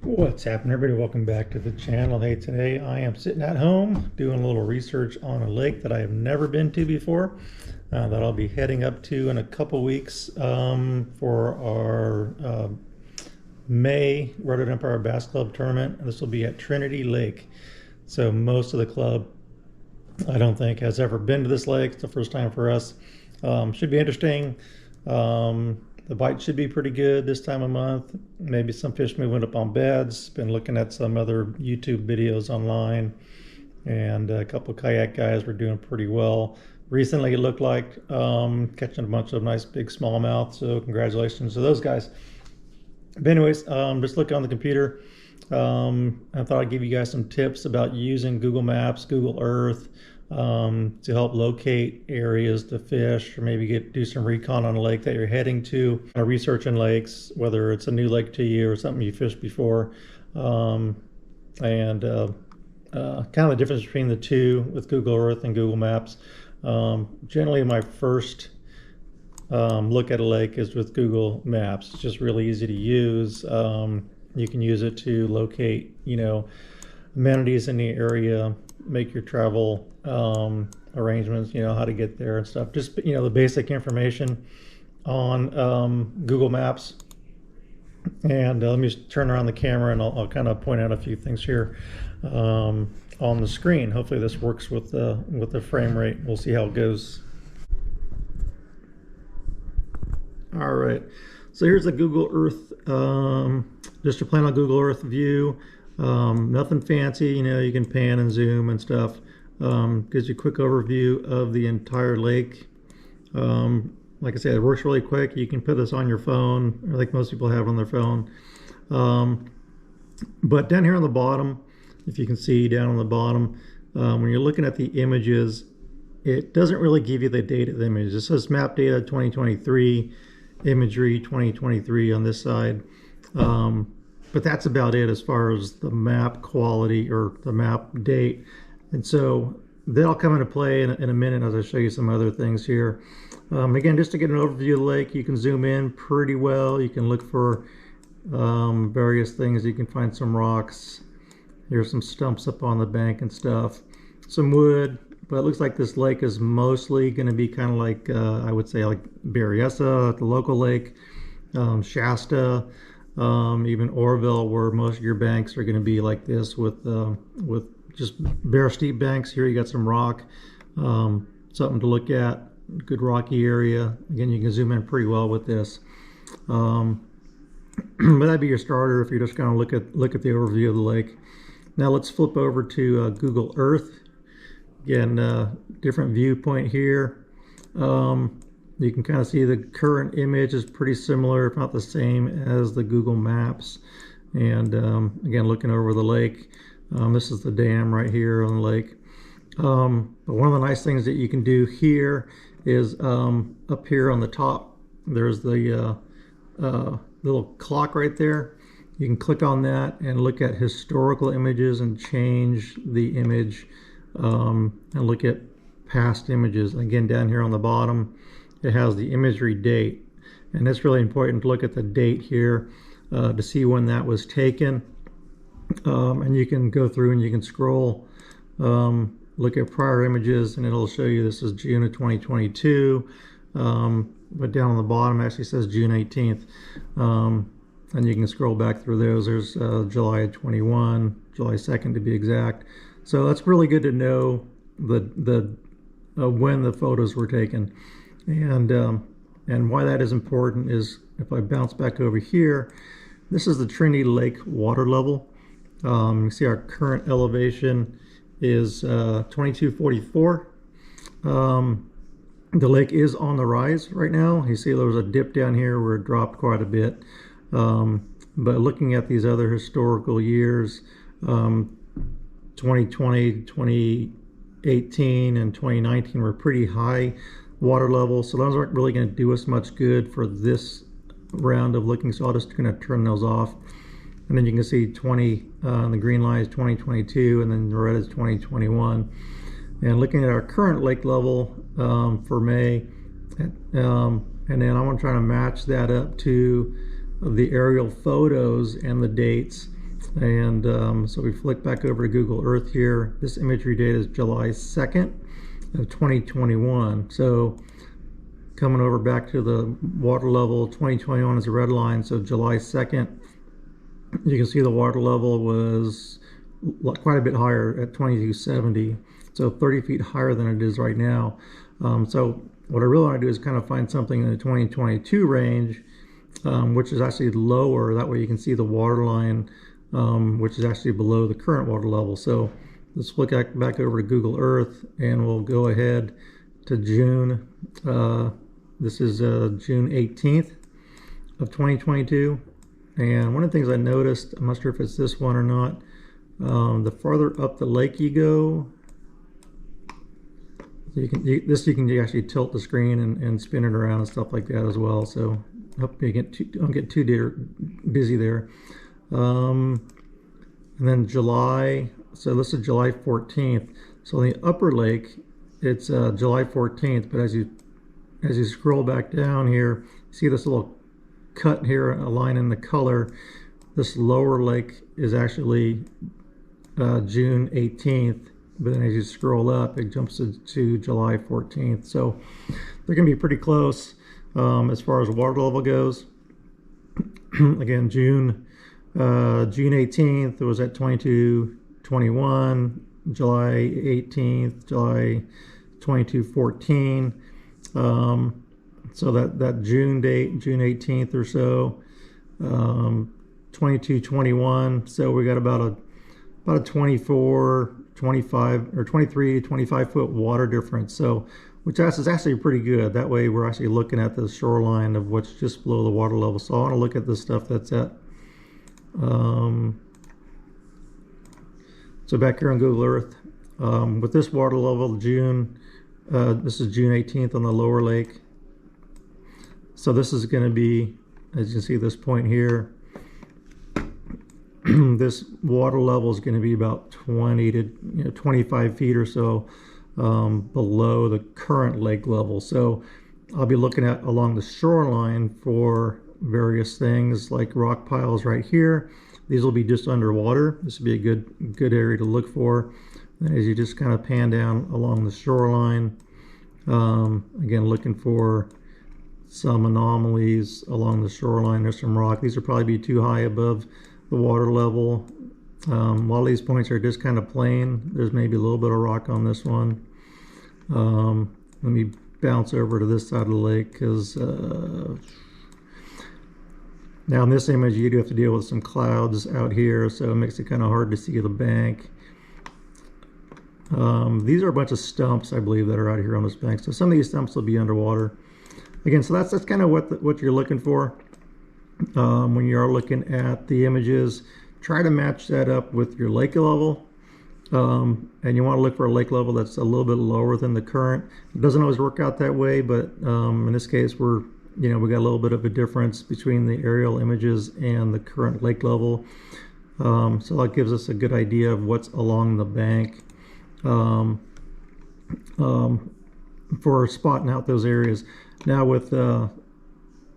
What's happening, everybody? Welcome back to the channel. Hey, today I am sitting at home doing a little research on a lake that I have never been to before, that I'll be heading up to in a couple weeks for our May Rotary Empire Bass Club tournament. And this will be at Trinity Lake. So most of the club, I don't think, has ever been to this lake. It's the first time for us. Should be interesting. The bite should be pretty good this time of month. Maybe some fish moving up on beds. Been looking at some other YouTube videos online, and a couple of kayak guys were doing pretty well. Recently it looked like catching a bunch of nice big smallmouth, so congratulations to those guys. But anyways, just looking on the computer. I thought I'd give you guys some tips about using Google Maps, Google Earth, to help locate areas to fish, or maybe do some recon on a lake that you're heading to. Researching lakes, whether it's a new lake to you or something you fished before, and kind of the difference between the two with Google Earth and Google Maps. Generally, my first look at a lake is with Google Maps. It's just really easy to use. You can use it to locate, amenities in the area, make your travel arrangements, how to get there and stuff. Just, the basic information on Google Maps. And let me just turn around the camera and I'll kind of point out a few things here on the screen. Hopefully this works with the frame rate. We'll see how it goes. All right, so here's the Google Earth, just a plain on Google Earth view. Nothing fancy, you can pan and zoom and stuff. Gives you a quick overview of the entire lake. Like I said, it works really quick. You can put this on your phone, like most people have on their phone. But down here on the bottom, if you can see down on the bottom, when you're looking at the images, it doesn't really give you the date of the image. It says map data 2023, imagery 2023 on this side. But that's about it as far as the map quality or the map date. And so that'll come into play in a minute as I show you some other things here. Again, just to get an overview of the lake, you can zoom in pretty well. You can look for various things. You can find some rocks. Here's some stumps up on the bank and stuff. Some wood, but it looks like this lake is mostly going to be kind of like, I would say, like Berryessa, the local lake, Shasta, even Orville, where most of your banks are going to be like this with just bare steep banks. Here you got some rock, something to look at, good rocky area. Again, you can zoom in pretty well with this. But that'd be your starter if you're just going to look at the overview of the lake. Now let's flip over to Google Earth. Again, different viewpoint here. You can kind of see the current image is pretty similar, if not the same, as the Google Maps. And again, looking over the lake, this is the dam right here on the lake. But one of the nice things that you can do here is up here on the top, there's the little clock right there. You can click on that and look at historical images and change the image and look at past images. Again, down here on the bottom, it has the imagery date, and it's really important to look at the date here to see when that was taken. And you can go through and you can scroll, look at prior images, and it'll show you this is June of 2022, but down on the bottom it actually says June 18th, and you can scroll back through those. There's July of 21, July 2nd to be exact. So that's really good to know when the photos were taken. And why that is important is, if I bounce back over here, this is the Trinity Lake water level. You see our current elevation is 2244. The lake is on the rise right now. You see there was a dip down here where it dropped quite a bit. But looking at these other historical years, 2020, 2018, and 2019 were pretty high water levels, so those aren't really going to do us much good for this round of looking, so I'll just kind of turn those off. And then you can see 20 on the green line is 2022, and then the red is 2021. And looking at our current lake level for May, and then I'm going to try to match that up to the aerial photos and the dates. And so we flick back over to Google Earth here. This imagery date is July 2nd of 2021. So coming over back to the water level, 2021 is a red line, so July 2nd, you can see the water level was quite a bit higher at 2270, so 30 feet higher than it is right now. So what I really want to do is kind of find something in the 2022 range, which is actually lower. That way you can see the water line, which is actually below the current water level. So let's look back over to Google Earth, and we'll go ahead to June. This is June 18th of 2022. And one of the things I noticed, I'm not sure if it's this one or not, the farther up the lake you go, you can actually tilt the screen and spin it around and stuff like that as well. So I hope you don't get too busy there. And then July, so this is July 14th. So in the upper lake, it's July 14th, but as you scroll back down here, see this little cut here, a line in the color. This lower lake is actually June 18th, but then as you scroll up, it jumps to July 14th. So they're going to be pretty close as far as water level goes. Again, June 18th, it was at 2221. July 18th, July 2214. So that June date, June 18th or so, 2221. So we got about a 24, 25 or 23, 25 foot water difference. So which is actually pretty good. That way we're actually looking at the shoreline of what's just below the water level. So I want to look at the stuff that's at so back here on Google Earth, with this water level, June, this is June 18th on the lower lake. So this is going to be, as you can see, this point here, this water level is going to be about 20 to 25 feet or so below the current lake level. So I'll be looking at along the shoreline for various things like rock piles right here. These will be just underwater. This will be a good area to look for. And as you just kind of pan down along the shoreline, again, looking for some anomalies along the shoreline. There's some rock. These will probably be too high above the water level. While these points are just kind of plain, there's maybe a little bit of rock on this one. Let me bounce over to this side of the lake, because now in this image you do have to deal with some clouds out here, so it makes it kind of hard to see the bank. These are a bunch of stumps, I believe, that are out here on this bank. So some of these stumps will be underwater. Again, so that's kind of what you're looking for when you are looking at the images. Try to match that up with your lake level. And you want to look for a lake level that's a little bit lower than the current. It doesn't always work out that way, but in this case, we got a little bit of a difference between the aerial images and the current lake level. So that gives us a good idea of what's along the bank for spotting out those areas. Now with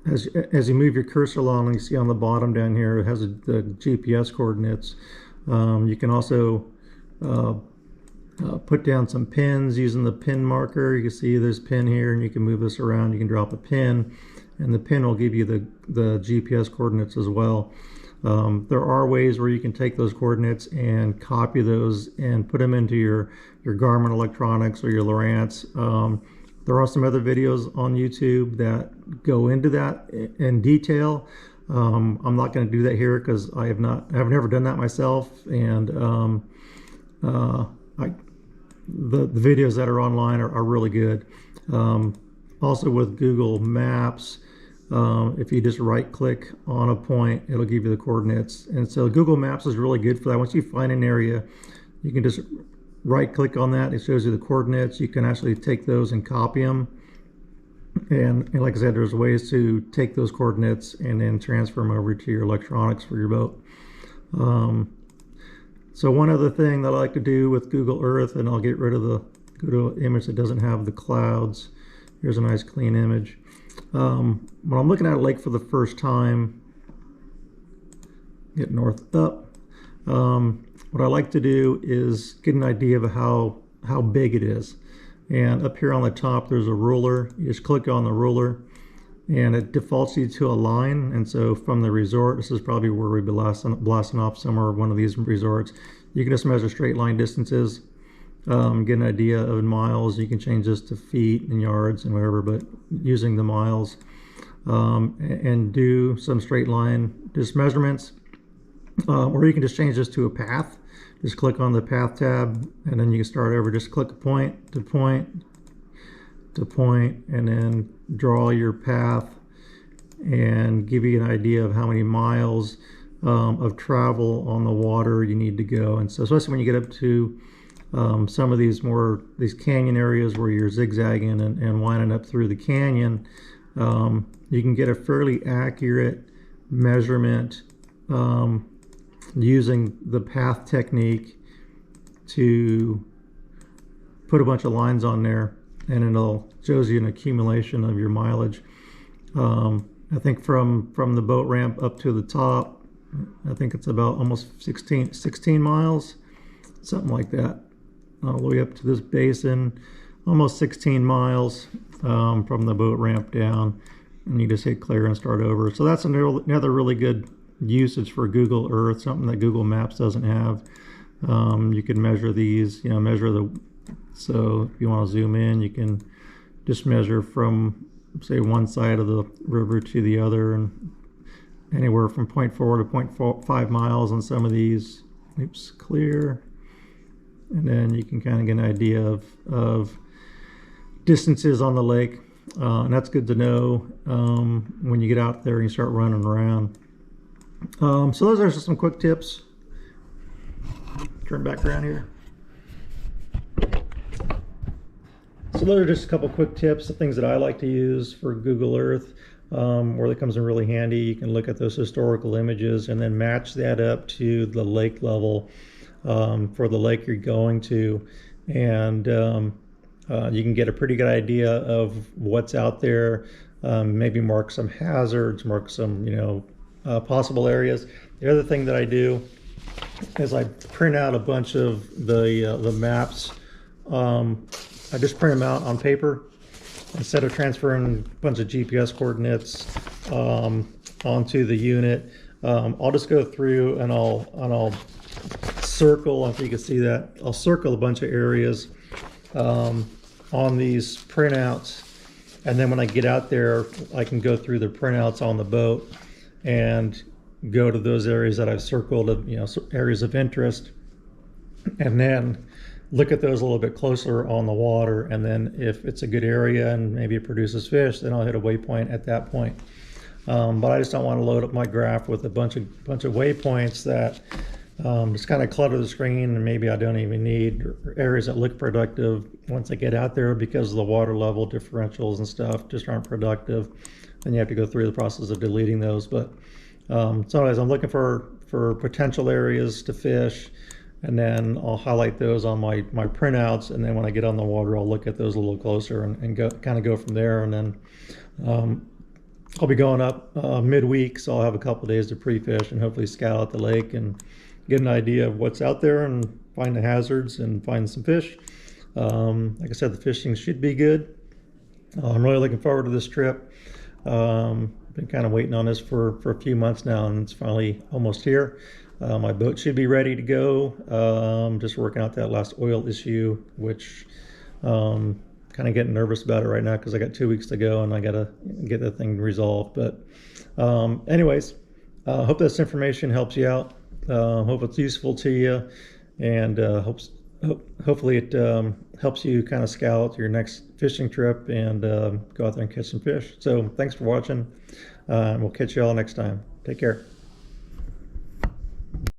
as you move your cursor along, you see on the bottom down here, it has the GPS coordinates. You can also put down some pins using the pin marker. You can see there's pin here, and you can move this around. You can drop a pin, and the pin will give you the GPS coordinates as well. There are ways where you can take those coordinates and copy those and put them into your Garmin electronics or your Lowrance. There are some other videos on YouTube that go into that in detail. I'm not going to do that here because I've never done that myself, and the videos that are online are really good. Also with Google Maps, if you just right click on a point, it'll give you the coordinates. And so Google Maps is really good for that. Once you find an area, you can just right click on that. It shows you the coordinates. You can actually take those and copy them. And like I said, there's ways to take those coordinates and then transfer them over to your electronics for your boat. So one other thing that I like to do with Google Earth, and I'll get rid of the Google image that doesn't have the clouds. Here's a nice clean image. When I'm looking at a lake for the first time, get north up. What I like to do is get an idea of how big it is. And up here on the top, there's a ruler. You just click on the ruler, and it defaults you to a line. And so from the resort, this is probably where we'd be blasting off somewhere, one of these resorts. You can just measure straight line distances, get an idea of miles. You can change this to feet and yards and whatever, but using the miles, and do some straight line just measurements. Or you can just change this to a path. Just click on the path tab, and then you can start over. Just click point to point to point, and then draw your path and give you an idea of how many miles of travel on the water you need to go. And so especially when you get up to some of these canyon areas where you're zigzagging and winding up through the canyon, you can get a fairly accurate measurement using the path technique to put a bunch of lines on there, and it'll shows you an accumulation of your mileage. I think from the boat ramp up to the top, I think it's about almost 16 miles, something like that, all the way up to this basin, almost 16 miles from the boat ramp down, and you just hit clear and start over. So that's another really good usage for Google Earth, something that Google Maps doesn't have. You can measure these, so if you want to zoom in, you can just measure from, say, one side of the river to the other, and anywhere from 0.4 to 0.5 miles on some of these. Oops, clear. And then you can kind of get an idea of distances on the lake, and that's good to know when you get out there and you start running around. So those are just some quick tips. Turn back around here. So those are just a couple quick tips, the things that I like to use for Google Earth, where it comes in really handy. You can look at those historical images and then match that up to the lake level for the lake you're going to, and you can get a pretty good idea of what's out there. Maybe mark some hazards, mark some possible areas. The other thing that I do is I print out a bunch of the maps. I just print them out on paper instead of transferring a bunch of GPS coordinates onto the unit. I'll just go through and I'll circle, if you can see that, I'll circle a bunch of areas on these printouts, and then when I get out there, I can go through the printouts on the boat and go to those areas that I've circled, areas of interest, and then look at those a little bit closer on the water. And then if it's a good area and maybe it produces fish, then I'll hit a waypoint at that point. But I just don't want to load up my graph with a bunch of waypoints that just kind of clutter the screen, and maybe I don't even need, or areas that look productive once I get out there, because the water level differentials and stuff just aren't productive. Then you have to go through the process of deleting those. But sometimes I'm looking for potential areas to fish, and then I'll highlight those on my printouts, and then when I get on the water, I'll look at those a little closer and go from there. And then I'll be going up midweek, so I'll have a couple days to pre-fish and hopefully scout out the lake and get an idea of what's out there and find the hazards and find some fish. Like I said, the fishing should be good. I'm really looking forward to this trip. Been kind of waiting on this for a few months now, and it's finally almost here. My boat should be ready to go. Just working out that last oil issue, which kind of getting nervous about it right now because I got 2 weeks to go and I gotta get that thing resolved. But anyways, hope this information helps you out. Hope it's useful to you, and hopefully it helps you kind of scout your next fishing trip and go out there and catch some fish. So thanks for watching. We'll catch you all next time. Take care.